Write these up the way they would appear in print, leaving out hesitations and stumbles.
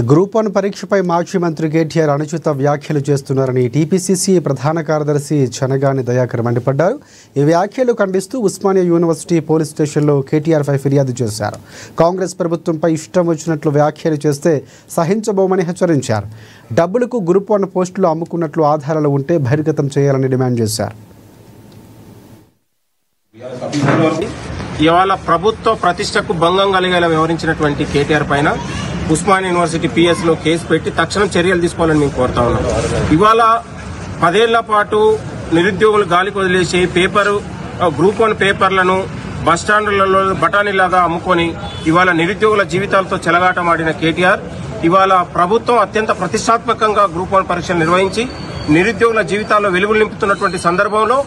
Group 1 పరీక్షపై మాజీ మంత్రి కేటీఆర్ అనుచిత వ్యాఖ్యలు చేస్తున్నారని టీపీసీసీ ప్రధాన కార్యదర్శి చనగాని దయాకర్ మండిపడ్డారు. ఈ వ్యాఖ్యలు ఖండిస్తూ ఉస్మానియా యూనివర్సిటీ పోలీస్ స్టేషన్లో కేటీఆర్పై ఫిర్యాదు చేశారు. కాంగ్రెస్ ప్రభుత్వంపై ఇష్టం వచ్చినట్లు వ్యాఖ్యలు చేస్తే సహించబోమని హెచ్చరించారు. డబ్బులకు గ్రూప్ 1 పోస్టులు అమ్ముకున్నట్లు ఆధారాలు ఉంటే బహిర్గతం చేయాలని డిమాండ్ చేశారు. ఇవాళ ప్రభుత్వ ప్రతిష్టకు భంగం కలిగేలా వ్యవహరించినటువంటి కేటీఆర్ పైన ఉస్మానియా యూనివర్సిటీ పిఎస్ లో కేసు పెట్టి తక్షణం చర్యలు తీసుకోవాలని మేము కోరుతా ఉన్నాం. ఇవాళ 10 ఏళ్ల పాటు నిరుద్యోగులు గాలికి వదిలేసి గ్రూప్ 1 పేపర్లను బస్టాండ్లలో బఠానీలాగా అమ్ముకొని ఇవాళ నిరుద్యోగుల జీవితాలతో చెలగాటమాడిన కేటీఆర్ ఇవాళ ప్రభుత్వం అత్యంత ప్రతిష్టాత్మకంగా గ్రూప్ 1 పరీక్షలు నిర్వహించి నిరుద్యోగుల జీవితాల్లో వెలుగులు నింపుతున్నటువంటి సందర్భంలో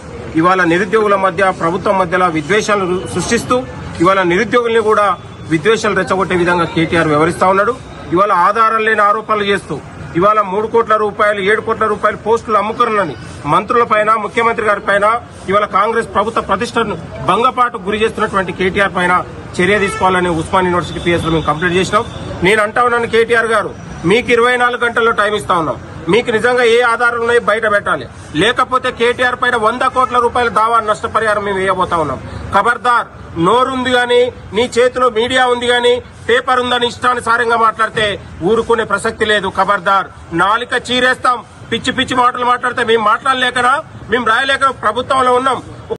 ఇవాళ నిరుద్యోగుల మధ్య ప్రభుత్వం మధ్యలో విద్వేషాలు సృష్టిస్తూ ఇవాళ నిరుద్యోగుల్ని కూడా విద్వేషాలు రెచ్చగొట్టే విధంగా కేటీఆర్ వ్యవహరిస్తా ఉన్నాడు. ఇవాళ ఆధారం లేని ఆరోపణలు చేస్తూ ఇవాళ 3 కోట్ల రూపాయలు 7 కోట్ల రూపాయలు పోస్టులు అమ్ముకున్నారని మంత్రులపైన ముఖ్యమంత్రి గారి పైన ఇవాళ కాంగ్రెస్ ప్రభుత్వ ప్రతిష్టను భంగపాటుకు గురి చేస్తున్నటువంటి కేటీఆర్ పైన చర్య తీసుకోవాలని ఉస్మానియా యూనివర్సిటీ పిఎస్ లో మేము కంప్లీట్ చేసినాం. నేను అంటా ఉన్నాను, కేటీఆర్ గారు మీకు 24 గంటల్లో టైం ఇస్తా ఉన్నాం. మీకు నిజంగా ఏ ఆధారాలు ఉన్నాయో బయట పెట్టాలి, లేకపోతే కేటీఆర్ పైన 100 కోట్ల రూపాయల దావా నష్టపరిహారం మేము వేయబోతా ఉన్నాం. ఖబర్దార్, నోరుంది గాని నీ చేతిలో మీడియా ఉంది గాని పేపర్ ఉందని ఇష్టానుసారంగా మాట్లాడితే ఊరుకునే ప్రసక్తి లేదు. ఖబర్దార్, నాలిక చీరేస్తాం. పిచ్చి పిచ్చి మాటలు మాట్లాడితే మేము మాట్లాడలేకనా, మేము రాయలేక ప్రభుత్వంలో ఉన్నాం.